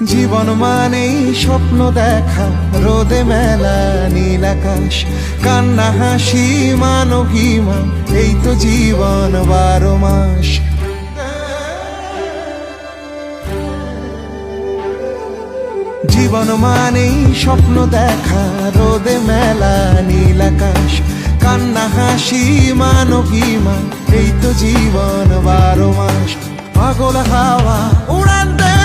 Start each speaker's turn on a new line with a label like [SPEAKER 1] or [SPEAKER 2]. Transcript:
[SPEAKER 1] জীবন মানেই স্বপ্ন দেখা, রোদে মেলা নীল আকাশ, কান্না হাসি মান অভিমান, এই তো জীবন 12 মাস। জীবন মানেই স্বপ্ন দেখা, রোদে মেলা নীল আকাশ, কান্না হাসি মান অভিমান, এই তো জীবন 12 মাস। পাগল হাওয়া উড়ান দে